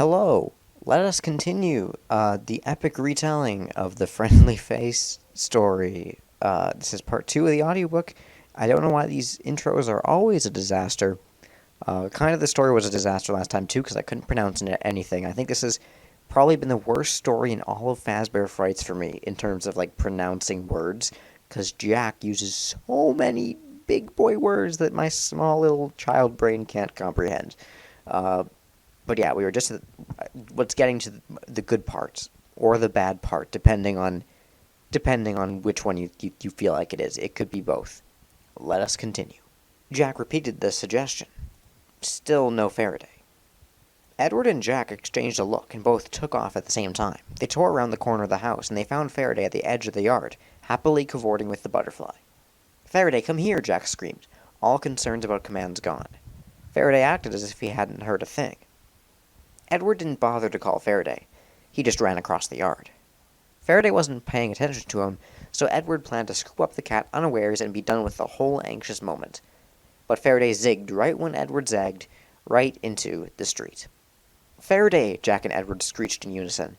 Hello, let us continue the epic retelling of the Friendly Face story. This is part 2 of the audiobook. I don't know why these intros are always a disaster. Kind of the story was a disaster last time too, because I couldn't pronounce anything. I think this has probably been the worst story in all of Fazbear Frights for me, in terms of, like, pronouncing words, because Jack uses so many big boy words that my small little child brain can't comprehend. But yeah, we were just what's getting to the good parts or the bad part, depending on which one you feel like it is. It could be both. Let us continue. Jack repeated the suggestion. Still no Faraday. Edward and Jack exchanged a look, and both took off at the same time. They tore around the corner of the house, and they found Faraday at the edge of the yard, happily cavorting with the butterfly. "Faraday, come here!" Jack screamed, all concerns about commands gone. Faraday acted as if he hadn't heard a thing. Edward didn't bother to call Faraday. He just ran across the yard. Faraday wasn't paying attention to him, so Edward planned to scoop up the cat unawares and be done with the whole anxious moment. But Faraday zigged right when Edward zagged, right into the street. "Faraday!" Jack and Edward screeched in unison.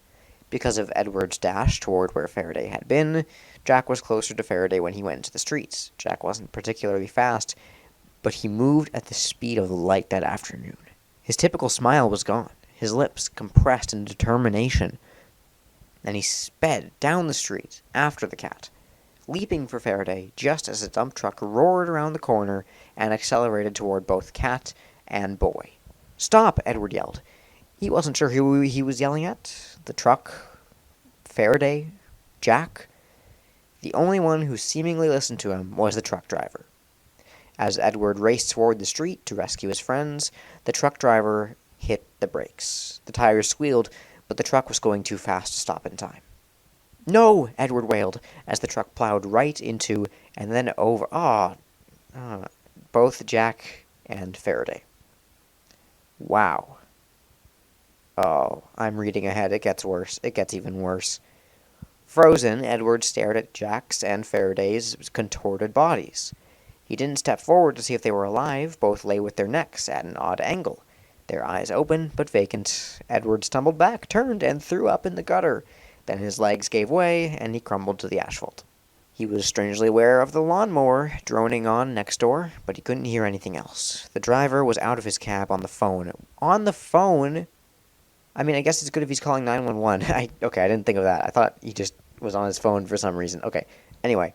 Because of Edward's dash toward where Faraday had been, Jack was closer to Faraday when he went into the streets. Jack wasn't particularly fast, but he moved at the speed of light that afternoon. His typical smile was gone, his lips compressed in determination, and he sped down the street after the cat, leaping for Faraday just as a dump truck roared around the corner and accelerated toward both cat and boy. "Stop!" Edward yelled. He wasn't sure who he was yelling at. The truck? Faraday? Jack? The only one who seemingly listened to him was the truck driver. As Edward raced toward the street to rescue his friends, the truck driver hit the brakes. The tires squealed, but the truck was going too fast to stop in time. "No!" Edward wailed, as the truck plowed right into and then over both Jack and Faraday. Wow. Oh, I'm reading ahead. It gets worse. It gets even worse. Frozen, Edward stared at Jack's and Faraday's contorted bodies. He didn't step forward to see if they were alive. Both lay with their necks at an odd angle, their eyes open but vacant. Edward stumbled back, turned, and threw up in the gutter. Then his legs gave way, and he crumbled to the asphalt. He was strangely aware of the lawnmower droning on next door, but he couldn't hear anything else. The driver was out of his cab on the phone. On the phone? I mean, I guess it's good if he's calling 911. Okay, I didn't think of that. I thought he just was on his phone for some reason. Okay, anyway.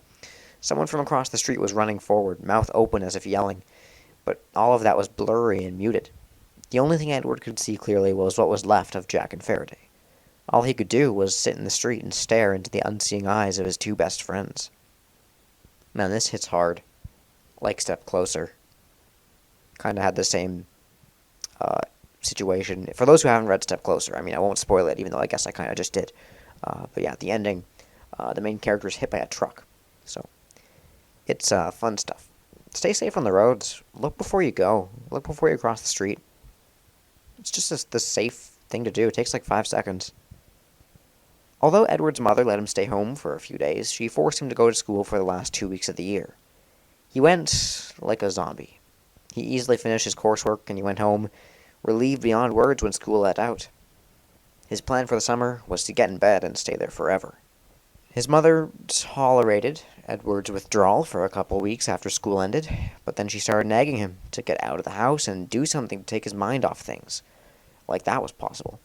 Someone from across the street was running forward, mouth open as if yelling, but all of that was blurry and muted. The only thing Edward could see clearly was what was left of Jack and Faraday. All he could do was sit in the street and stare into the unseeing eyes of his two best friends. Man, this hits hard. Like Step Closer. Kind of had the same situation. For those who haven't read Step Closer, I mean, I won't spoil it, even though I guess I kind of just did. But yeah, at the ending, the main character is hit by a truck. So, it's fun stuff. Stay safe on the roads. Look before you go. Look before you cross the street. It's just the safe thing to do. It takes like 5 seconds. Although Edward's mother let him stay home for a few days, she forced him to go to school for the last 2 weeks of the year. He went like a zombie. He easily finished his coursework, and he went home, relieved beyond words when school let out. His plan for the summer was to get in bed and stay there forever. His mother tolerated Edward's withdrawal for a couple weeks after school ended, but then she started nagging him to get out of the house and do something to take his mind off things. Like that was possible.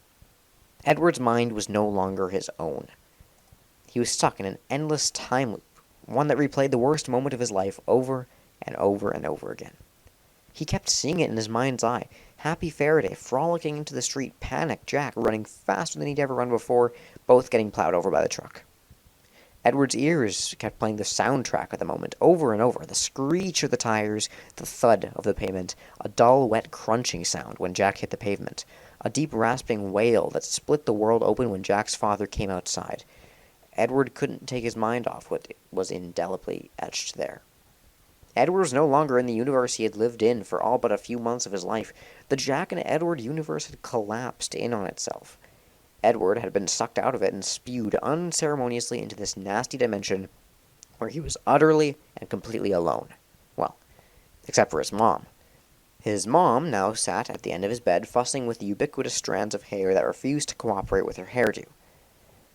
Edward's mind was no longer his own. He was stuck in an endless time loop, one that replayed the worst moment of his life over and over and over again. He kept seeing it in his mind's eye. Happy Faraday frolicking into the street, panicked Jack running faster than he'd ever run before, both getting plowed over by the truck. Edward's ears kept playing the soundtrack of the moment over and over, the screech of the tires, the thud of the pavement, a dull, wet crunching sound when Jack hit the pavement, a deep rasping wail that split the world open when Jack's father came outside. Edward couldn't take his mind off what was indelibly etched there. Edward was no longer in the universe he had lived in for all but a few months of his life. The Jack and Edward universe had collapsed in on itself. Edward had been sucked out of it and spewed unceremoniously into this nasty dimension where he was utterly and completely alone. Well, except for his mom. His mom now sat at the end of his bed, fussing with the ubiquitous strands of hair that refused to cooperate with her hairdo.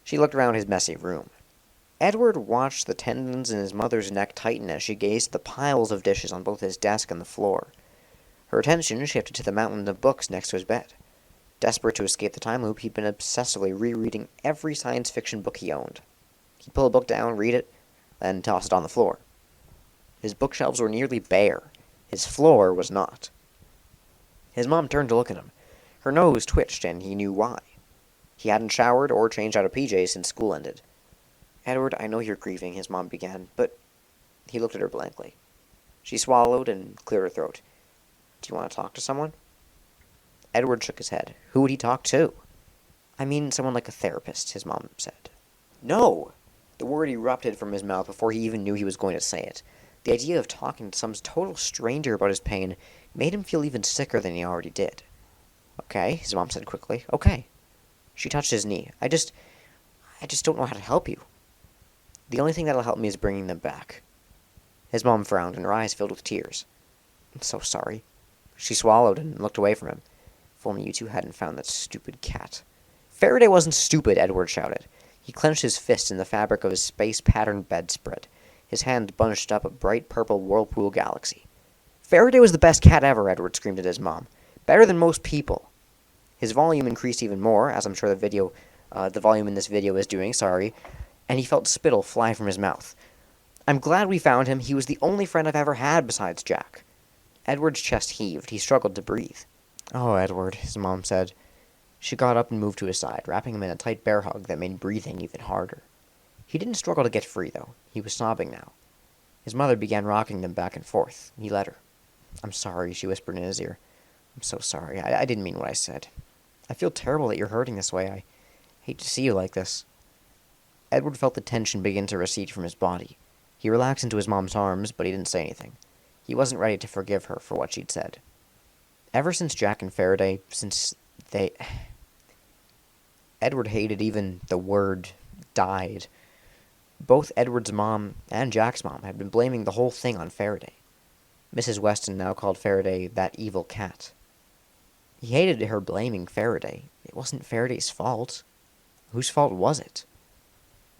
She looked around his messy room. Edward watched the tendons in his mother's neck tighten as she gazed at the piles of dishes on both his desk and the floor. Her attention shifted to the mountain of books next to his bed. Desperate to escape the time loop, he'd been obsessively rereading every science fiction book he owned. He'd pull a book down, read it, then toss it on the floor. His bookshelves were nearly bare. His floor was not. His mom turned to look at him. Her nose twitched, and he knew why. He hadn't showered or changed out of PJs since school ended. "Edward, I know you're grieving," his mom began, but he looked at her blankly. She swallowed and cleared her throat. "Do you want to talk to someone?" Edward shook his head. Who would he talk to? "I mean someone like a therapist," his mom said. "No!" The word erupted from his mouth before he even knew he was going to say it. The idea of talking to some total stranger about his pain made him feel even sicker than he already did. "Okay," his mom said quickly. "Okay." She touched his knee. I just don't know how to help you." "The only thing that'll help me is bringing them back." His mom frowned, and her eyes filled with tears. "I'm so sorry." She swallowed and looked away from him. "If only you two hadn't found that stupid cat." "Faraday wasn't stupid," Edward shouted. He clenched his fist in the fabric of his space-patterned bedspread. His hand bunched up a bright purple whirlpool galaxy. "Faraday was the best cat ever," Edward screamed at his mom. "Better than most people." His volume increased even more, as I'm sure the volume in this video is doing, and he felt spittle fly from his mouth. "I'm glad we found him. He was the only friend I've ever had besides Jack." Edward's chest heaved. He struggled to breathe. "Oh, Edward," his mom said. She got up and moved to his side, wrapping him in a tight bear hug that made breathing even harder. He didn't struggle to get free, though. He was sobbing now. His mother began rocking them back and forth. He let her. "I'm sorry," she whispered in his ear. "I'm so sorry. I didn't mean what I said. I feel terrible that you're hurting this way. I hate to see you like this." Edward felt the tension begin to recede from his body. He relaxed into his mom's arms, but he didn't say anything. He wasn't ready to forgive her for what she'd said. Ever since Jack and Faraday, Edward hated even the word died. Both Edward's mom and Jack's mom had been blaming the whole thing on Faraday. Mrs. Weston now called Faraday that evil cat. He hated her blaming Faraday. It wasn't Faraday's fault. Whose fault was it?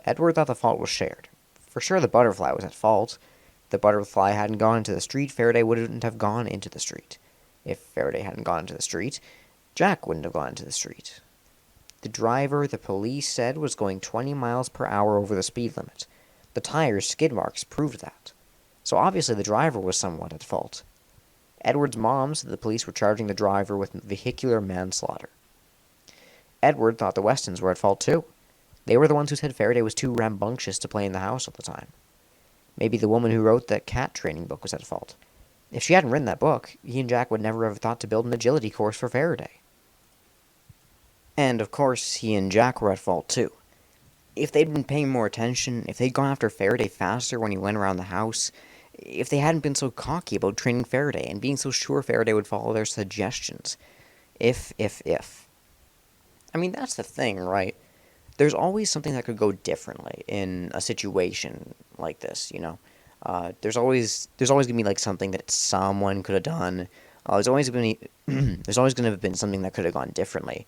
Edward thought the fault was shared. For sure the butterfly was at fault. If the butterfly hadn't gone into the street, Faraday wouldn't have gone into the street. If Faraday hadn't gone into the street, Jack wouldn't have gone into the street. The driver, the police said, was going 20 miles per hour over the speed limit. The tires' skid marks proved that. So obviously the driver was somewhat at fault. Edward's mom said the police were charging the driver with vehicular manslaughter. Edward thought the Westons were at fault too. They were the ones who said Faraday was too rambunctious to play in the house all the time. Maybe the woman who wrote the cat training book was at fault. If she hadn't written that book, he and Jack would never have thought to build an agility course for Faraday. And, of course, he and Jack were at fault, too. If they'd been paying more attention, if they'd gone after Faraday faster when he went around the house, if they hadn't been so cocky about training Faraday and being so sure Faraday would follow their suggestions. If. I mean, that's the thing, right? There's always something that could go differently in a situation like this, you know? There's always going to be, like, something that someone could have done. There's always going to have been something that could have gone differently.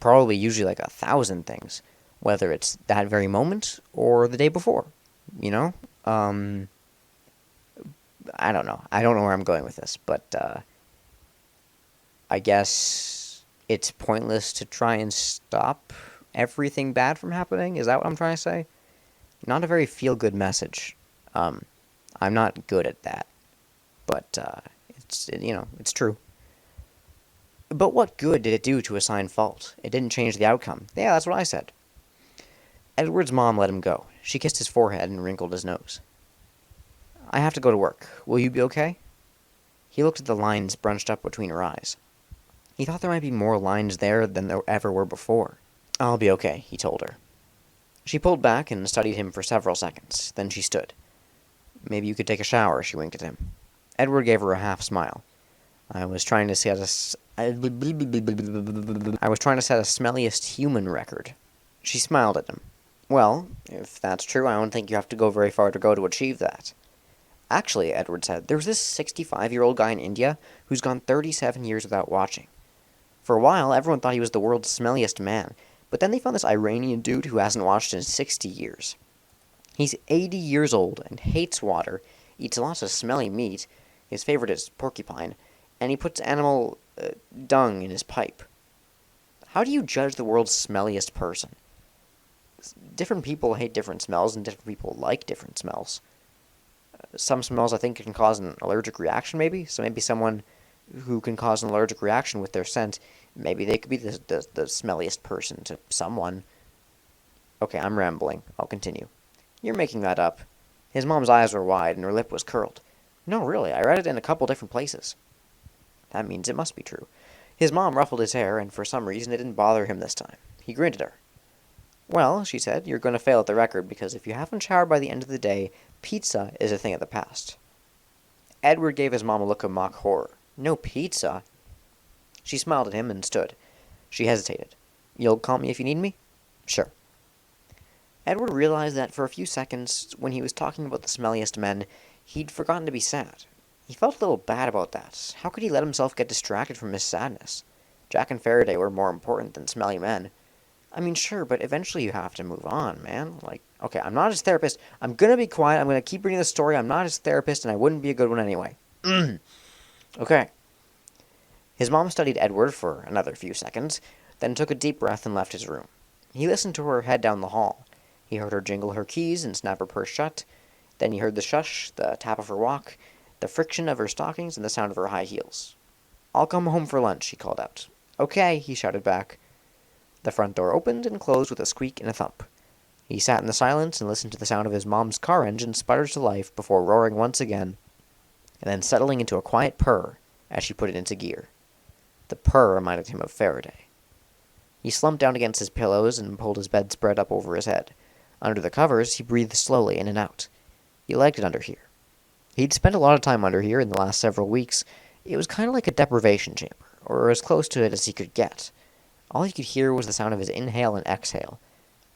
Probably usually like 1,000 things, whether it's that very moment or the day before, you know? I don't know. I don't know where I'm going with this, but I guess it's pointless to try and stop everything bad from happening. Is that what I'm trying to say? Not a very feel-good message. I'm not good at that, but it's true. But what good did it do to assign fault? It didn't change the outcome. Yeah, that's what I said. Edward's mom let him go. She kissed his forehead and wrinkled his nose. "I have to go to work. Will you be okay?" He looked at the lines bunched up between her eyes. He thought there might be more lines there than there ever were before. "I'll be okay," he told her. She pulled back and studied him for several seconds. Then she stood. "Maybe you could take a shower," she winked at him. Edward gave her a half smile. I was trying to set a smelliest human record." She smiled at him. "Well, if that's true, I don't think you have to go very far to go to achieve that." "Actually," Edward said, "there was this 65-year-old guy in India who's gone 37 years without watching. For a while, everyone thought he was the world's smelliest man, but then they found this Iranian dude who hasn't watched in 60 years. He's 80 years old and hates water, eats lots of smelly meat, his favorite is porcupine, and he puts animal dung in his pipe. How do you judge the world's smelliest person? Different people hate different smells, and different people like different smells. Some smells I think can cause an allergic reaction, maybe. So maybe someone who can cause an allergic reaction with their scent, maybe they could be the smelliest person to someone. Okay, I'm rambling. I'll continue. You're making that up. His mom's eyes were wide and her lip was curled. No, really, I read it in a couple different places. That means it must be true. His mom ruffled his hair, and for some reason it didn't bother him this time. He grinned at her. Well, she said, you're going to fail at the record because if you haven't showered by the end of the day, pizza is a thing of the past. Edward gave his mom a look of mock horror. No pizza? She smiled at him and stood. She hesitated. You'll call me if you need me? Sure. Edward realized that for a few seconds, when he was talking about the smelliest men, he'd forgotten to be sad. He felt a little bad about that. How could he let himself get distracted from his sadness? Jack and Faraday were more important than smelly men. I mean, sure, but eventually you have to move on, man. Like, okay, I'm not his therapist. I'm gonna be quiet. I'm gonna keep reading the story. I'm not his therapist, and I wouldn't be a good one anyway. Okay. His mom studied Edward for another few seconds, then took a deep breath and left his room. He listened to her head down the hall. He heard her jingle her keys and snap her purse shut. Then he heard the shush, the tap of her walk, the friction of her stockings, and the sound of her high heels. I'll come home for lunch, he called out. Okay, he shouted back. The front door opened and closed with a squeak and a thump. He sat in the silence and listened to the sound of his mom's car engine sputter to life before roaring once again, and then settling into a quiet purr as she put it into gear. The purr reminded him of Faraday. He slumped down against his pillows and pulled his bedspread up over his head. Under the covers, he breathed slowly in and out. He liked it under here. He'd spent a lot of time under here in the last several weeks. It was kind of like a deprivation chamber, or as close to it as he could get. All he could hear was the sound of his inhale and exhale.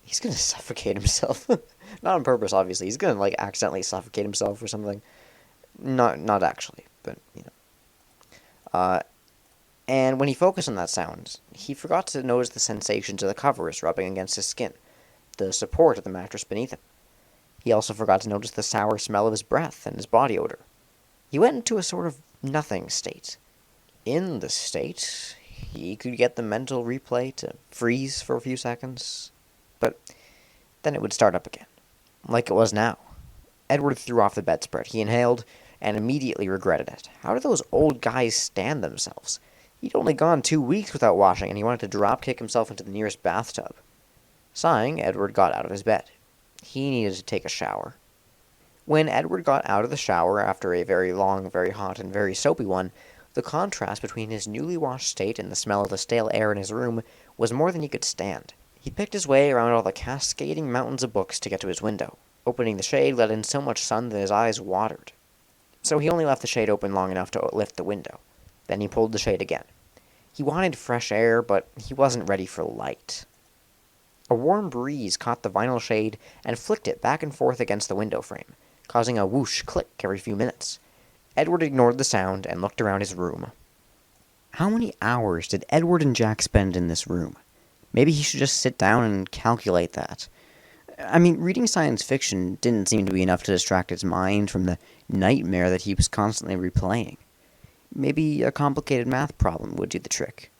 He's gonna suffocate himself. Not on purpose, obviously. He's gonna, accidentally suffocate himself or something. Not actually, but, And when he focused on that sound, he forgot to notice the sensations of the covers rubbing against his skin, the support of the mattress beneath him. He also forgot to notice the sour smell of his breath and his body odor. He went into a sort of nothing state. In the state, he could get the mental replay to freeze for a few seconds, but then it would start up again, like it was now. Edward threw off the bedspread. He inhaled and immediately regretted it. How do those old guys stand themselves? He'd only gone 2 weeks without washing, and he wanted to drop-kick himself into the nearest bathtub. Sighing, Edward got out of his bed. He needed to take a shower. When Edward got out of the shower after a very long, very hot, and very soapy one, the contrast between his newly washed state and the smell of the stale air in his room was more than he could stand. He picked his way around all the cascading mountains of books to get to his window. Opening the shade let in so much sun that his eyes watered. So he only left the shade open long enough to lift the window. Then he pulled the shade again. He wanted fresh air, but he wasn't ready for light. A warm breeze caught the vinyl shade and flicked it back and forth against the window frame, causing a whoosh click every few minutes. Edward ignored the sound and looked around his room. How many hours did Edward and Jack spend in this room? Maybe he should just sit down and calculate that. I mean, reading science fiction didn't seem to be enough to distract his mind from the nightmare that he was constantly replaying. Maybe a complicated math problem would do the trick.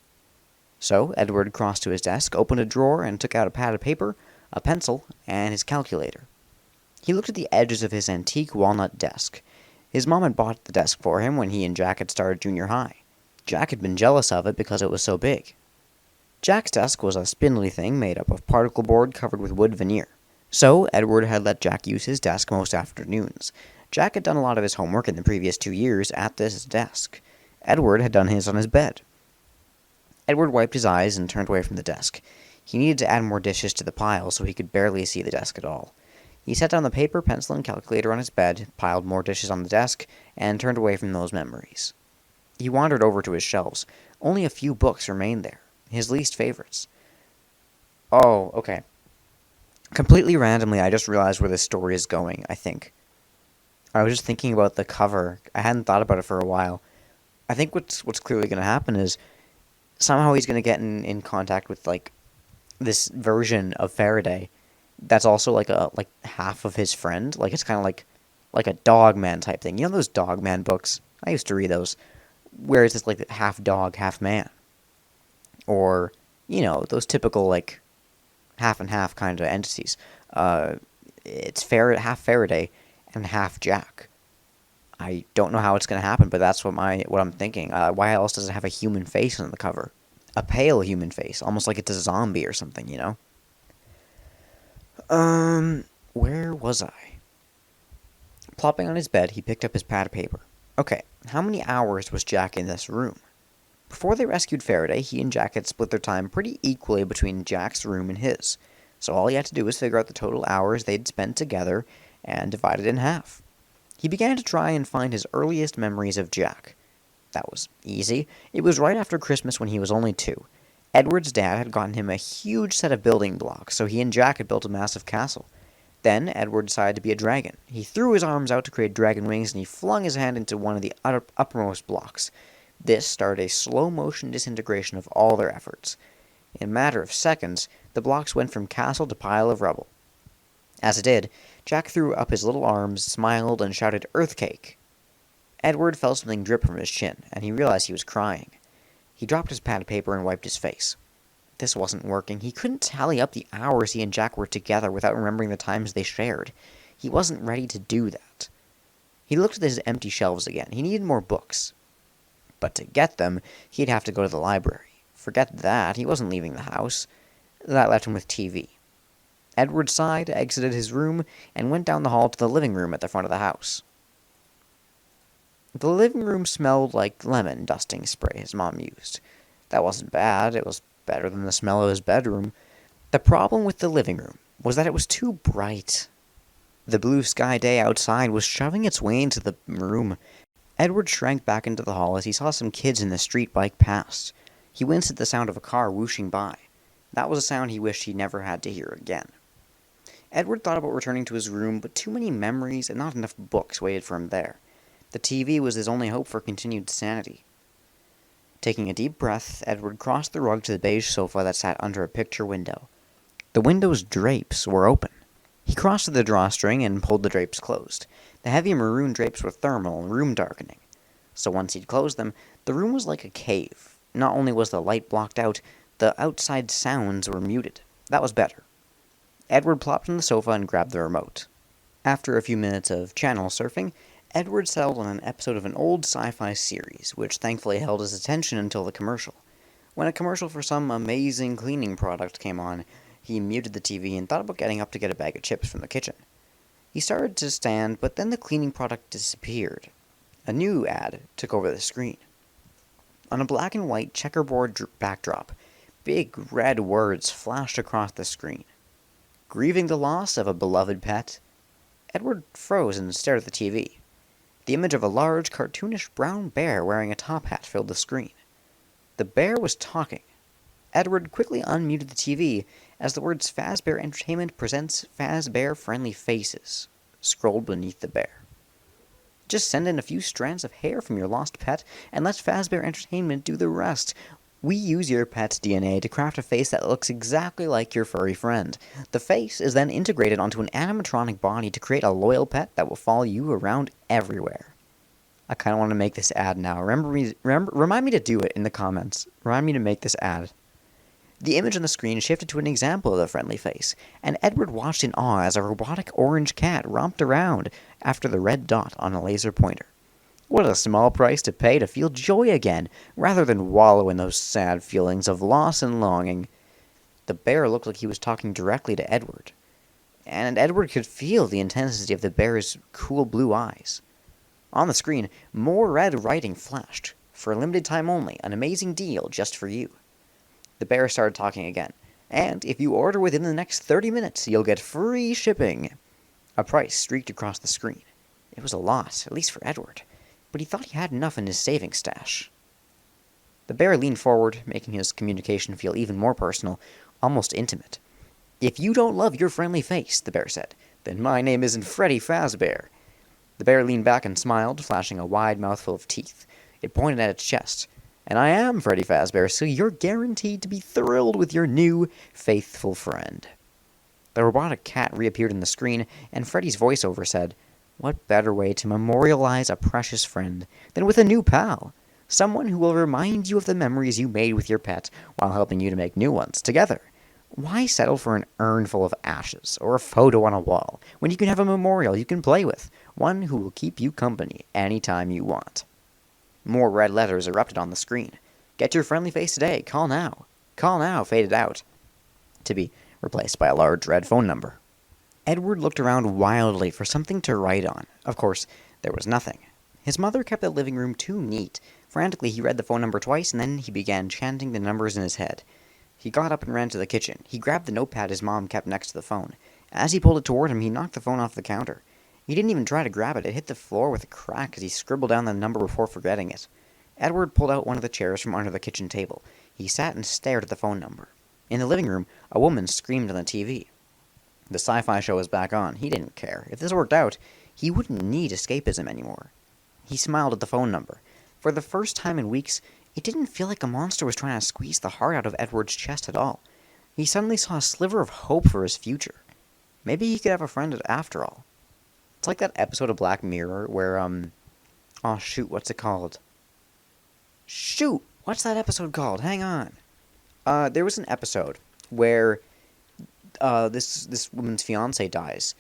So, Edward crossed to his desk, opened a drawer, and took out a pad of paper, a pencil, and his calculator. He looked at the edges of his antique walnut desk. His mom had bought the desk for him when he and Jack had started junior high. Jack had been jealous of it because it was so big. Jack's desk was a spindly thing made up of particle board covered with wood veneer. So, Edward had let Jack use his desk most afternoons. Jack had done a lot of his homework in the previous 2 years at this desk. Edward had done his on his bed. Edward wiped his eyes and turned away from the desk. He needed to add more dishes to the pile so he could barely see the desk at all. He set down the paper, pencil, and calculator on his bed, piled more dishes on the desk, and turned away from those memories. He wandered over to his shelves. Only a few books remained there, his least favorites. Oh, okay. Completely randomly, I just realized where this story is going, I think. I was just thinking about the cover. I hadn't thought about it for a while. I think what's clearly going to happen is somehow he's going to get in contact with like this version of Faraday that's also like half of his friend. Like it's kind of like a Dogman type thing. You know those Dogman books? I used to read those. Where it's just like half dog, half man, or those typical like half and half kind of entities. It's half Faraday and half Jack. I don't know how it's going to happen, but that's what I'm thinking. Why else does it have a human face on the cover? A pale human face, almost like it's a zombie or something, Where was I? Plopping on his bed, he picked up his pad of paper. Okay, how many hours was Jack in this room? Before they rescued Faraday, he and Jack had split their time pretty equally between Jack's room and his, so all he had to do was figure out the total hours they'd spent together and divide it in half. He began to try and find his earliest memories of Jack. That was easy. It was right after Christmas when he was only 2. Edward's dad had gotten him a huge set of building blocks, so he and Jack had built a massive castle. Then Edward decided to be a dragon. He threw his arms out to create dragon wings, and he flung his hand into one of the uppermost blocks. This started a slow-motion disintegration of all their efforts. In a matter of seconds, the blocks went from castle to pile of rubble. As it did, Jack threw up his little arms, smiled, and shouted, "Earthcake!" Edward felt something drip from his chin, and he realized he was crying. He dropped his pad of paper and wiped his face. This wasn't working. He couldn't tally up the hours he and Jack were together without remembering the times they shared. He wasn't ready to do that. He looked at his empty shelves again. He needed more books. But to get them, he'd have to go to the library. Forget that. He wasn't leaving the house. That left him with TV. Edward sighed, exited his room, and went down the hall to the living room at the front of the house. The living room smelled like lemon dusting spray his mom used. That wasn't bad. It was better than the smell of his bedroom. The problem with the living room was that it was too bright. The blue sky day outside was shoving its way into the room. Edward shrank back into the hall as he saw some kids in the street bike past. He winced at the sound of a car whooshing by. That was a sound he wished he never had to hear again. Edward thought about returning to his room, but too many memories and not enough books waited for him there. The TV was his only hope for continued sanity. Taking a deep breath, Edward crossed the rug to the beige sofa that sat under a picture window. The window's drapes were open. He crossed to the drawstring and pulled the drapes closed. The heavy maroon drapes were thermal and room darkening. So once he'd closed them, the room was like a cave. Not only was the light blocked out, the outside sounds were muted. That was better. Edward plopped on the sofa and grabbed the remote. After a few minutes of channel surfing, Edward settled on an episode of an old sci-fi series, which thankfully held his attention until the commercial. When a commercial for some amazing cleaning product came on, he muted the TV and thought about getting up to get a bag of chips from the kitchen. He started to stand, but then the cleaning product disappeared. A new ad took over the screen. On a black and white checkerboard backdrop, big red words flashed across the screen. Grieving the loss of a beloved pet? Edward froze and stared at the TV. The image of a large, cartoonish brown bear wearing a top hat filled the screen. The bear was talking. Edward quickly unmuted the TV as the words "Fazbear Entertainment presents Fazbear Friendly Faces" scrolled beneath the bear. Just send in a few strands of hair from your lost pet and let Fazbear Entertainment do the rest. We use your pet's DNA to craft a face that looks exactly like your furry friend. The face is then integrated onto an animatronic body to create a loyal pet that will follow you around everywhere. I kind of want to make this ad now. Remind me to do it in the comments. Remind me to make this ad. The image on the screen shifted to an example of the friendly face, and Edward watched in awe as a robotic orange cat romped around after the red dot on a laser pointer. What a small price to pay to feel joy again, rather than wallow in those sad feelings of loss and longing. The bear looked like he was talking directly to Edward, and Edward could feel the intensity of the bear's cool blue eyes. On the screen, more red writing flashed. For a limited time only, an amazing deal just for you. The bear started talking again. And if you order within the next 30 minutes, you'll get free shipping. A price streaked across the screen. It was a lot, at least for Edward, but he thought he had enough in his savings stash. The bear leaned forward, making his communication feel even more personal, almost intimate. "If you don't love your friendly face," the bear said, "then my name isn't Freddy Fazbear." The bear leaned back and smiled, flashing a wide mouthful of teeth. It pointed at its chest. "And I am Freddy Fazbear, so you're guaranteed to be thrilled with your new faithful friend." The robotic cat reappeared on the screen, and Freddy's voiceover said, "What better way to memorialize a precious friend than with a new pal? Someone who will remind you of the memories you made with your pet while helping you to make new ones together. Why settle for an urn full of ashes or a photo on a wall when you can have a memorial you can play with, one who will keep you company anytime you want?" More red letters erupted on the screen. "Get your friendly face today. Call now. Call now" faded out, to be replaced by a large red phone number. Edward looked around wildly for something to write on. Of course, there was nothing. His mother kept the living room too neat. Frantically, he read the phone number twice, and then he began chanting the numbers in his head. He got up and ran to the kitchen. He grabbed the notepad his mom kept next to the phone. As he pulled it toward him, he knocked the phone off the counter. He didn't even try to grab it. It hit the floor with a crack as he scribbled down the number before forgetting it. Edward pulled out one of the chairs from under the kitchen table. He sat and stared at the phone number. In the living room, a woman screamed on the TV. The sci-fi show was back on. He didn't care. If this worked out, he wouldn't need escapism anymore. He smiled at the phone number. For the first time in weeks, it didn't feel like a monster was trying to squeeze the heart out of Edward's chest at all. He suddenly saw a sliver of hope for his future. Maybe he could have a friend after all. It's like that episode of Black Mirror where, oh shoot, what's it called? Shoot! What's that episode called? Hang on. There was an episode where this woman's fiance dies,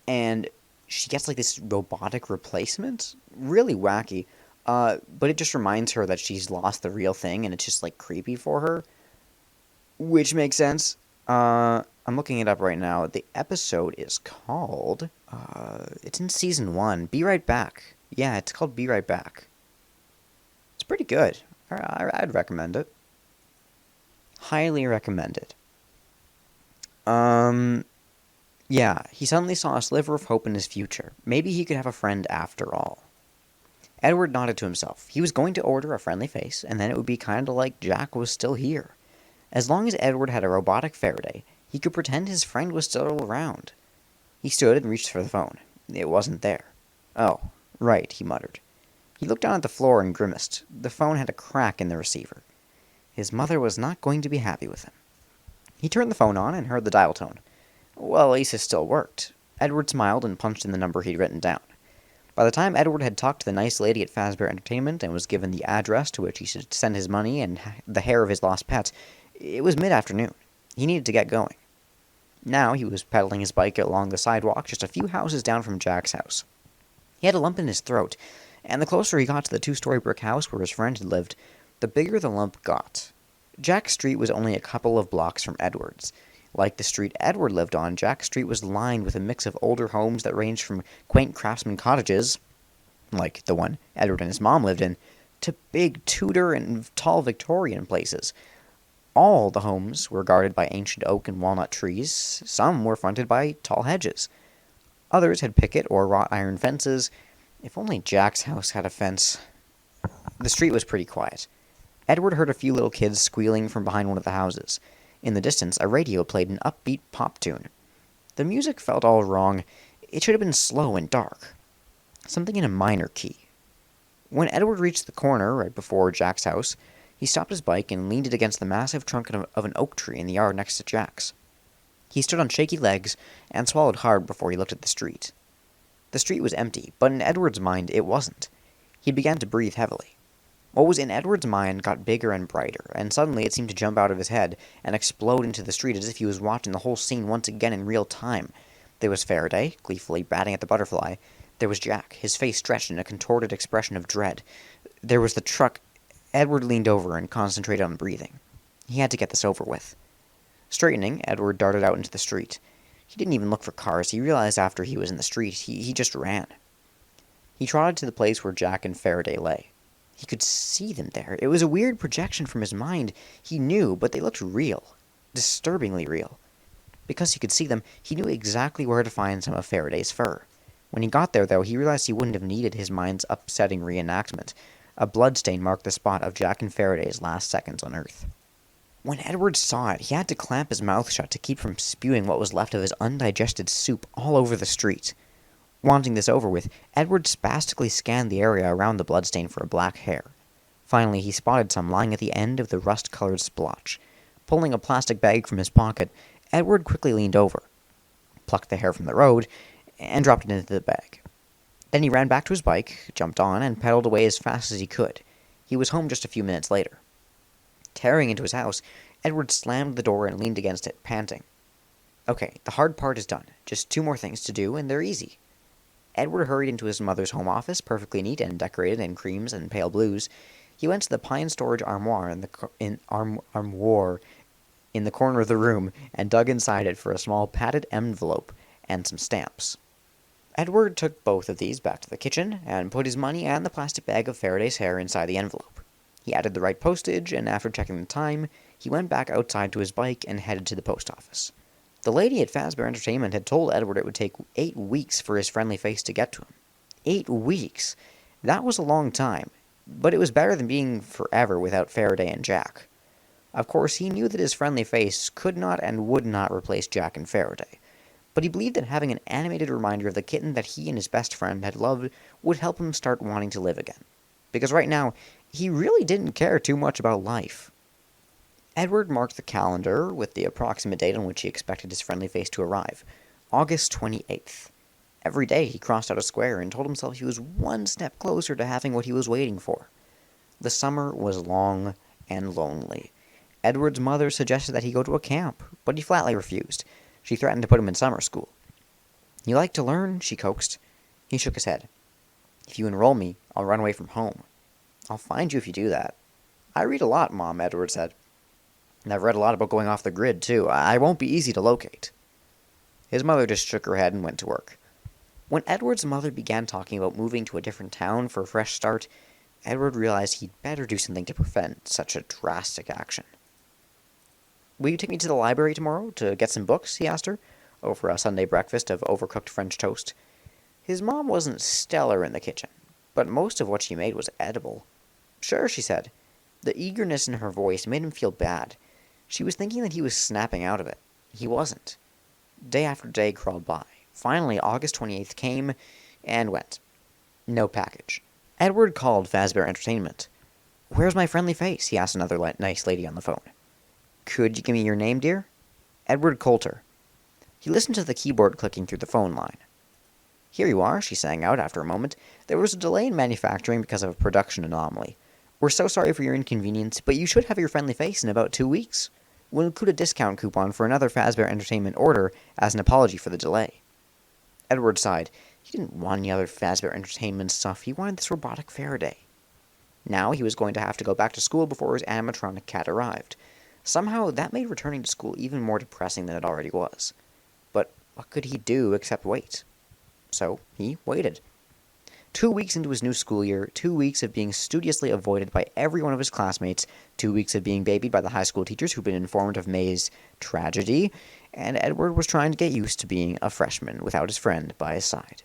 and she gets like this robotic replacement. Really wacky. But it just reminds her that she's lost the real thing, and it's just like creepy for her. Which makes sense. I'm looking it up right now. The episode is called, it's in season 1. Be Right Back. Yeah, it's called Be Right Back. It's pretty good. I'd recommend it. Highly recommend it. Yeah, he suddenly saw a sliver of hope in his future. Maybe he could have a friend after all. Edward nodded to himself. He was going to order a friendly face, and then it would be kind of like Jack was still here. As long as Edward had a robotic Faraday, he could pretend his friend was still around. He stood and reached for the phone. It wasn't there. "Oh, right," he muttered. He looked down at the floor and grimaced. The phone had a crack in the receiver. His mother was not going to be happy with him. He turned the phone on and heard the dial tone. Well, at least it still worked. Edward smiled and punched in the number he'd written down. By the time Edward had talked to the nice lady at Fazbear Entertainment and was given the address to which he should send his money and the hair of his lost pet, it was mid-afternoon. He needed to get going. Now he was pedaling his bike along the sidewalk just a few houses down from Jack's house. He had a lump in his throat, and the closer he got to the 2-story brick house where his friend had lived, the bigger the lump got. Jack's street was only a couple of blocks from Edward's. Like the street Edward lived on, Jack Street was lined with a mix of older homes that ranged from quaint craftsman cottages, like the one Edward and his mom lived in, to big Tudor and tall Victorian places. All the homes were guarded by ancient oak and walnut trees. Some were fronted by tall hedges. Others had picket or wrought iron fences. If only Jack's house had a fence. The street was pretty quiet. Edward heard a few little kids squealing from behind one of the houses. In the distance, a radio played an upbeat pop tune. The music felt all wrong. It should have been slow and dark. Something in a minor key. When Edward reached the corner right before Jack's house, he stopped his bike and leaned it against the massive trunk of an oak tree in the yard next to Jack's. He stood on shaky legs and swallowed hard before he looked at the street. The street was empty, but in Edward's mind it wasn't. He began to breathe heavily. What was in Edward's mind got bigger and brighter, and suddenly it seemed to jump out of his head and explode into the street as if he was watching the whole scene once again in real time. There was Faraday, gleefully batting at the butterfly. There was Jack, his face stretched in a contorted expression of dread. There was the truck. Edward leaned over and concentrated on breathing. He had to get this over with. Straightening, Edward darted out into the street. He didn't even look for cars. He realized after he was in the street, he just ran. He trotted to the place where Jack and Faraday lay. He could see them there. It was a weird projection from his mind, he knew, but they looked real. Disturbingly real. Because he could see them, he knew exactly where to find some of Faraday's fur. When he got there, though, he realized he wouldn't have needed his mind's upsetting reenactment. A bloodstain marked the spot of Jack and Faraday's last seconds on Earth. When Edward saw it, he had to clamp his mouth shut to keep from spewing what was left of his undigested soup all over the street. Wanting this over with, Edward spastically scanned the area around the bloodstain for a black hair. Finally, he spotted some lying at the end of the rust-colored splotch. Pulling a plastic bag from his pocket, Edward quickly leaned over, plucked the hair from the road, and dropped it into the bag. Then he ran back to his bike, jumped on, and pedaled away as fast as he could. He was home just a few minutes later. Tearing into his house, Edward slammed the door and leaned against it, panting. Okay, the hard part is done. Just 2 more things to do, and they're easy. Edward hurried into his mother's home office, perfectly neat and decorated in creams and pale blues. He went to the pine storage armoire in the corner of the room and dug inside it for a small padded envelope and some stamps. Edward took both of these back to the kitchen and put his money and the plastic bag of Faraday's hair inside the envelope. He added the right postage, and after checking the time, he went back outside to his bike and headed to the post office. The lady at Fazbear Entertainment had told Edward it would take 8 weeks for his friendly face to get to him. 8 weeks! That was a long time, but it was better than being forever without Faraday and Jack. Of course, he knew that his friendly face could not and would not replace Jack and Faraday, but he believed that having an animated reminder of the kitten that he and his best friend had loved would help him start wanting to live again. Because right now, he really didn't care too much about life. Edward marked the calendar with the approximate date on which he expected his friendly face to arrive, August 28th. Every day he crossed out a square and told himself he was 1 step closer to having what he was waiting for. The summer was long and lonely. Edward's mother suggested that he go to a camp, but he flatly refused. She threatened to put him in summer school. "You like to learn?" she coaxed. He shook his head. "If you enroll me, I'll run away from home." "I'll find you if you do that." "I read a lot, Mom," Edward said. "And I've read a lot about going off the grid, too. I won't be easy to locate." His mother just shook her head and went to work. When Edward's mother began talking about moving to a different town for a fresh start, Edward realized he'd better do something to prevent such a drastic action. "Will you take me to the library tomorrow to get some books?" he asked her, over a Sunday breakfast of overcooked French toast. His mom wasn't stellar in the kitchen, but most of what she made was edible. "Sure," she said. The eagerness in her voice made him feel bad. She was thinking that he was snapping out of it. He wasn't. Day after day crawled by. Finally, August 28th came and went. No package. Edward called Fazbear Entertainment. "Where's my friendly face?" he asked another nice lady on the phone. "Could you give me your name, dear?" "Edward Coulter." He listened to the keyboard clicking through the phone line. "Here you are," she sang out after a moment. "There was a delay in manufacturing because of a production anomaly. We're so sorry for your inconvenience, but you should have your friendly face in about 2 weeks. We'll include a discount coupon for another Fazbear Entertainment order as an apology for the delay." Edward sighed. He didn't want any other Fazbear Entertainment stuff. He wanted this robotic Faraday. Now he was going to have to go back to school before his animatronic cat arrived. Somehow, that made returning to school even more depressing than it already was. But what could he do except wait? So he waited. 2 weeks into his new school year, 2 weeks of being studiously avoided by every one of his classmates, 2 weeks of being babied by the high school teachers who'd been informed of May's tragedy, and Edward was trying to get used to being a freshman without his friend by his side.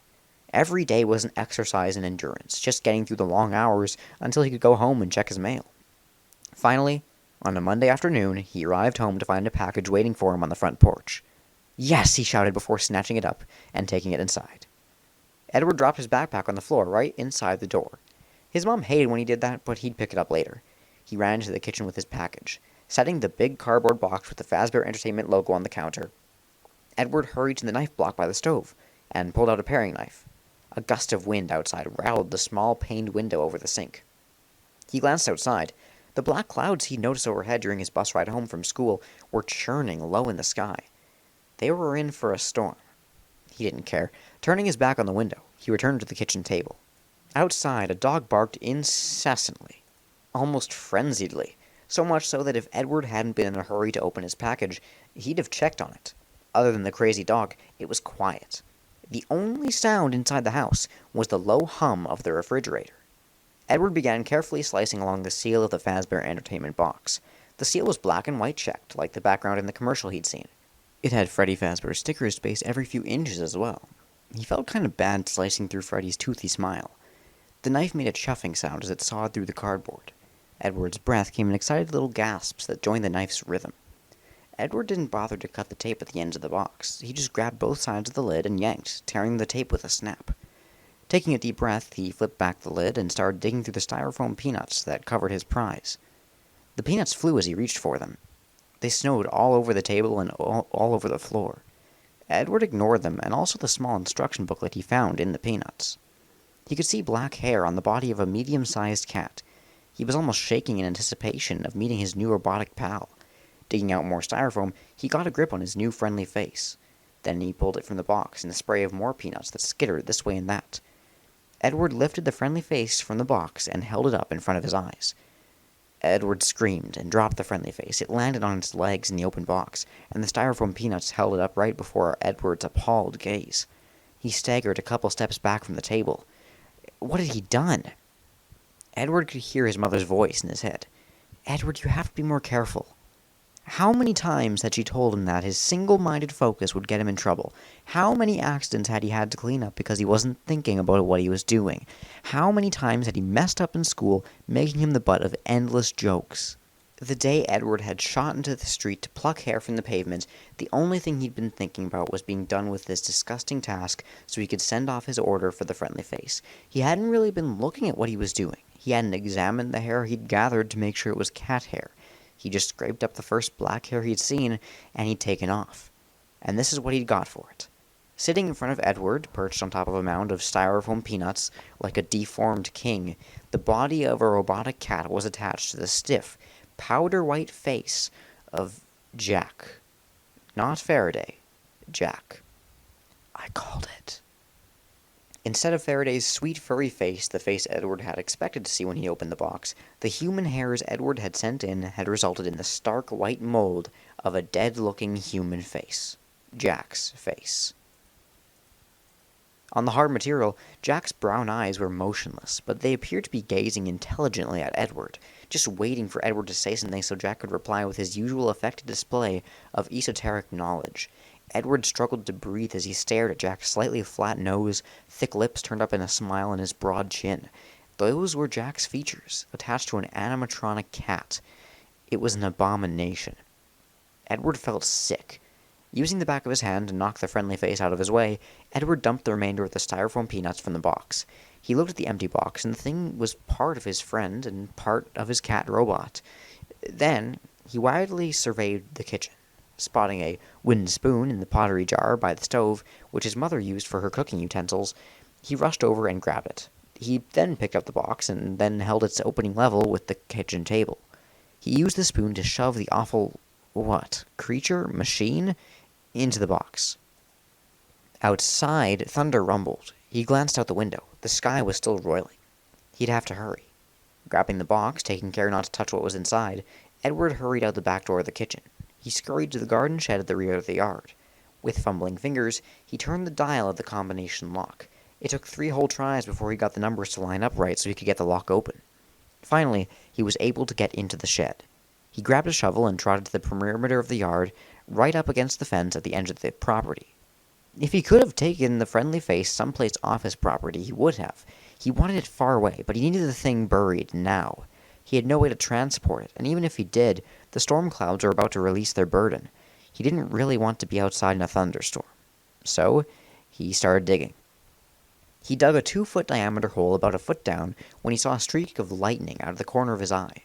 Every day was an exercise in endurance, just getting through the long hours until he could go home and check his mail. Finally, on a Monday afternoon, he arrived home to find a package waiting for him on the front porch. "Yes!" he shouted before snatching it up and taking it inside. Edward dropped his backpack on the floor right inside the door. His mom hated when he did that, but he'd pick it up later. He ran into the kitchen with his package, setting the big cardboard box with the Fazbear Entertainment logo on the counter. Edward hurried to the knife block by the stove and pulled out a paring knife. A gust of wind outside rattled the small paned window over the sink. He glanced outside. The black clouds he'd noticed overhead during his bus ride home from school were churning low in the sky. They were in for a storm. He didn't care. Turning his back on the window, he returned to the kitchen table. Outside, a dog barked incessantly, almost frenziedly, so much so that if Edward hadn't been in a hurry to open his package, he'd have checked on it. Other than the crazy dog, it was quiet. The only sound inside the house was the low hum of the refrigerator. Edward began carefully slicing along the seal of the Fazbear Entertainment box. The seal was black and white checked, like the background in the commercial he'd seen. It had Freddy Fazbear's stickers spaced every few inches as well. He felt kind of bad slicing through Freddy's toothy smile. The knife made a chuffing sound as it sawed through the cardboard. Edward's breath came in excited little gasps that joined the knife's rhythm. Edward didn't bother to cut the tape at the ends of the box. He just grabbed both sides of the lid and yanked, tearing the tape with a snap. Taking a deep breath, he flipped back the lid and started digging through the styrofoam peanuts that covered his prize. The peanuts flew as he reached for them. They snowed all over the table and all over the floor. Edward ignored them, and also the small instruction booklet he found in the peanuts. He could see black hair on the body of a medium-sized cat. He was almost shaking in anticipation of meeting his new robotic pal. Digging out more styrofoam, he got a grip on his new friendly face. Then he pulled it from the box in a spray of more peanuts that skittered this way and that. Edward lifted the friendly face from the box and held it up in front of his eyes. Edward screamed and dropped the friendly face. It landed on its legs in the open box, and the styrofoam peanuts held it up right before Edward's appalled gaze. He staggered a couple steps back from the table. What had he done? Edward could hear his mother's voice in his head. "Edward, you have to be more careful." How many times had she told him that his single-minded focus would get him in trouble? How many accidents had he had to clean up because he wasn't thinking about what he was doing? How many times had he messed up in school, making him the butt of endless jokes? The day Edward had shot into the street to pluck hair from the pavement, the only thing he'd been thinking about was being done with this disgusting task so he could send off his order for the friendly face. He hadn't really been looking at what he was doing. He hadn't examined the hair he'd gathered to make sure it was cat hair. He just scraped up the first black hair he'd seen, and he'd taken off. And this is what he'd got for it. Sitting in front of Edward, perched on top of a mound of styrofoam peanuts, like a deformed king, the body of a robotic cat was attached to the stiff, powder-white face of Jack. Not Faraday. Jack. I called it. Instead of Faraday's sweet furry face, the face Edward had expected to see when he opened the box, the human hairs Edward had sent in had resulted in the stark white mold of a dead-looking human face. Jack's face. On the hard material, Jack's brown eyes were motionless, but they appeared to be gazing intelligently at Edward, just waiting for Edward to say something so Jack could reply with his usual affected display of esoteric knowledge. Edward struggled to breathe as he stared at Jack's slightly flat nose, thick lips turned up in a smile, and his broad chin. Those were Jack's features, attached to an animatronic cat. It was an abomination. Edward felt sick. Using the back of his hand to knock the friendly face out of his way, Edward dumped the remainder of the styrofoam peanuts from the box. He looked at the empty box, and the thing was part of his friend and part of his cat robot. Then, he widely surveyed the kitchen. Spotting a wooden spoon in the pottery jar by the stove, which his mother used for her cooking utensils, he rushed over and grabbed it. He then picked up the box and then held its opening level with the kitchen table. He used the spoon to shove the awful, machine, into the box. Outside, thunder rumbled. He glanced out the window. The sky was still roiling. He'd have to hurry. Grabbing the box, taking care not to touch what was inside, Edward hurried out the back door of the kitchen. He scurried to the garden shed at the rear of the yard. With fumbling fingers, he turned the dial of the combination lock. It took 3 whole tries before he got the numbers to line up right so he could get the lock open. Finally, he was able to get into the shed. He grabbed a shovel and trotted to the perimeter of the yard, right up against the fence at the edge of the property. If he could have taken the friendly face someplace off his property, he would have. He wanted it far away, but he needed the thing buried now. He had no way to transport it, and even if he did, the storm clouds were about to release their burden. He didn't really want to be outside in a thunderstorm. So, he started digging. He dug a 2-foot diameter hole about a foot down when he saw a streak of lightning out of the corner of his eye.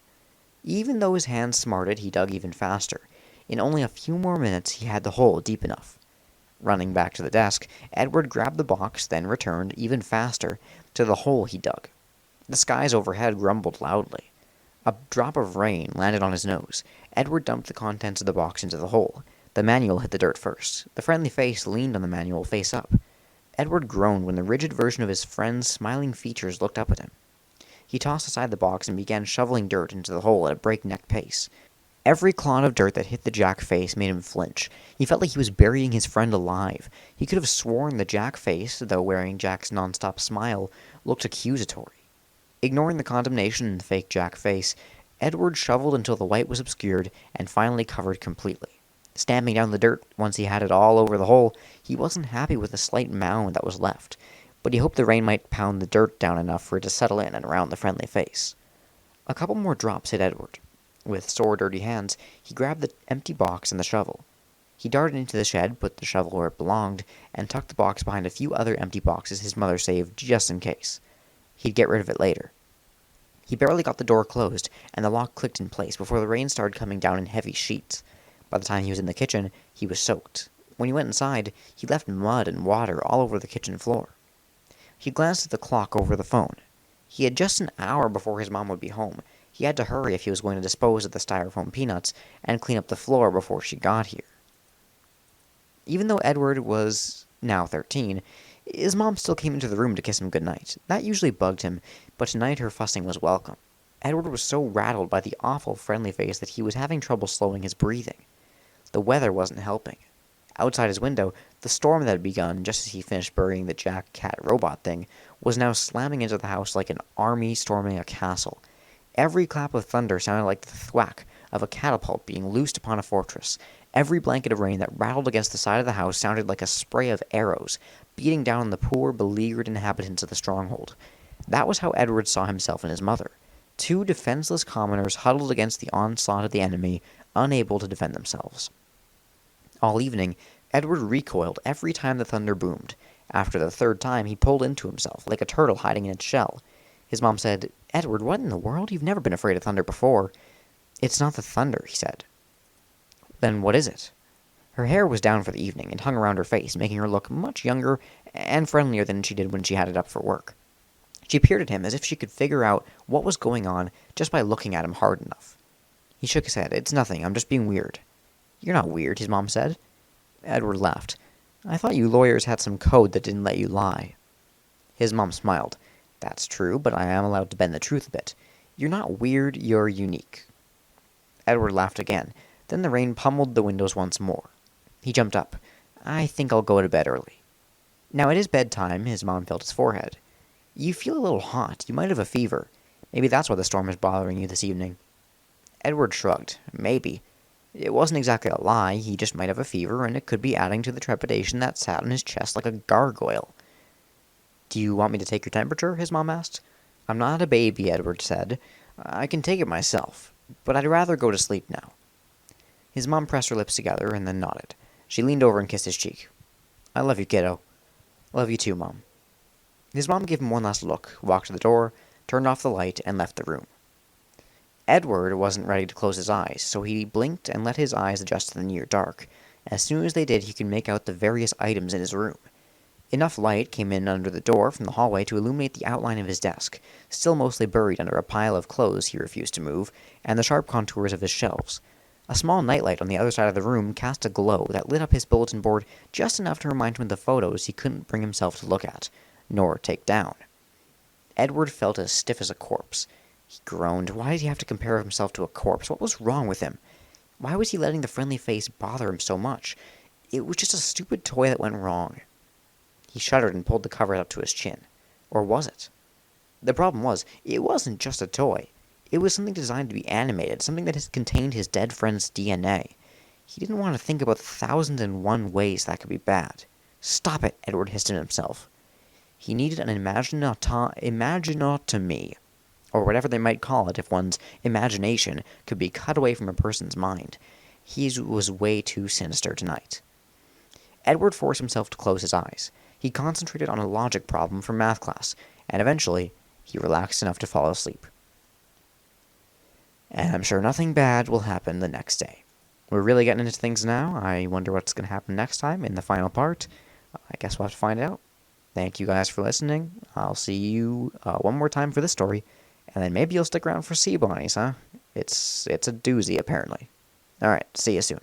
Even though his hands smarted, he dug even faster. In only a few more minutes, he had the hole deep enough. Running back to the desk, Edward grabbed the box, then returned, even faster, to the hole he dug. The skies overhead grumbled loudly. A drop of rain landed on his nose. Edward dumped the contents of the box into the hole. The manual hit the dirt first. The friendly face leaned on the manual face up. Edward groaned when the rigid version of his friend's smiling features looked up at him. He tossed aside the box and began shoveling dirt into the hole at a breakneck pace. Every clod of dirt that hit the Jack face made him flinch. He felt like he was burying his friend alive. He could have sworn the Jack face, though wearing Jack's nonstop smile, looked accusatory. Ignoring the condemnation in the fake Jack face, Edward shoveled until the white was obscured and finally covered completely. Stamping down the dirt once he had it all over the hole, he wasn't happy with the slight mound that was left, but he hoped the rain might pound the dirt down enough for it to settle in and around the friendly face. A couple more drops hit Edward. With sore, dirty hands, he grabbed the empty box and the shovel. He darted into the shed, put the shovel where it belonged, and tucked the box behind a few other empty boxes his mother saved just in case. He'd get rid of it later. He barely got the door closed, and the lock clicked in place before the rain started coming down in heavy sheets. By the time he was in the kitchen, he was soaked. When he went inside, he left mud and water all over the kitchen floor. He glanced at the clock over the phone. He had just an hour before his mom would be home. He had to hurry if he was going to dispose of the styrofoam peanuts and clean up the floor before she got here. Even though Edward was now 13, his mom still came into the room to kiss him goodnight. That usually bugged him, but tonight her fussing was welcome. Edward was so rattled by the awful friendly face that he was having trouble slowing his breathing. The weather wasn't helping. Outside his window, the storm that had begun just as he finished burying the Jack Cat robot thing was now slamming into the house like an army storming a castle. Every clap of thunder sounded like the thwack of a catapult being loosed upon a fortress. Every blanket of rain that rattled against the side of the house sounded like a spray of arrows, beating down on the poor, beleaguered inhabitants of the stronghold. That was how Edward saw himself and his mother. Two defenseless commoners huddled against the onslaught of the enemy, unable to defend themselves. All evening, Edward recoiled every time the thunder boomed. After the third time, he pulled into himself, like a turtle hiding in its shell. His mom said, "Edward, what in the world? You've never been afraid of thunder before." "It's not the thunder," he said. "Then what is it?" Her hair was down for the evening and hung around her face, making her look much younger and friendlier than she did when she had it up for work. She peered at him as if she could figure out what was going on just by looking at him hard enough. He shook his head. "It's nothing. I'm just being weird." "You're not weird," his mom said. Edward laughed. "I thought you lawyers had some code that didn't let you lie." His mom smiled. "That's true, but I am allowed to bend the truth a bit. You're not weird, you're unique." Edward laughed again. Then the rain pummeled the windows once more. He jumped up. "I think I'll go to bed early." Now it is bedtime. His mom felt his forehead. "You feel a little hot. You might have a fever. Maybe that's why the storm is bothering you this evening." Edward shrugged. Maybe. It wasn't exactly a lie. He just might have a fever, and it could be adding to the trepidation that sat in his chest like a gargoyle. "Do you want me to take your temperature?" his mom asked. "I'm not a baby," Edward said. "I can take it myself, but I'd rather go to sleep now." His mom pressed her lips together and then nodded. She leaned over and kissed his cheek. "I love you, kiddo." "Love you too, Mom." His mom gave him one last look, walked to the door, turned off the light, and left the room. Edward wasn't ready to close his eyes, so he blinked and let his eyes adjust to the near dark. As soon as they did, he could make out the various items in his room. Enough light came in under the door from the hallway to illuminate the outline of his desk, still mostly buried under a pile of clothes he refused to move, and the sharp contours of his shelves. A small nightlight on the other side of the room cast a glow that lit up his bulletin board just enough to remind him of the photos he couldn't bring himself to look at, nor take down. Edward felt as stiff as a corpse. He groaned. Why did he have to compare himself to a corpse? What was wrong with him? Why was he letting the friendly face bother him so much? It was just a stupid toy that went wrong. He shuddered and pulled the cover up to his chin. Or was it? The problem was, it wasn't just a toy. It was something designed to be animated, something that contained his dead friend's DNA. He didn't want to think about the 1,001 ways that could be bad. "Stop it," Edward hissed at himself. He needed an imaginotomy, or whatever they might call it if one's imagination could be cut away from a person's mind. He was way too sinister tonight. Edward forced himself to close his eyes. He concentrated on a logic problem from math class, and eventually he relaxed enough to fall asleep. And I'm sure nothing bad will happen the next day. We're really getting into things now. I wonder what's going to happen next time in the final part. I guess we'll have to find out. Thank you guys for listening. I'll see you one more time for this story, and then maybe you'll stick around for Sea Bonnies, huh? It's a doozy, apparently. Alright, see you soon.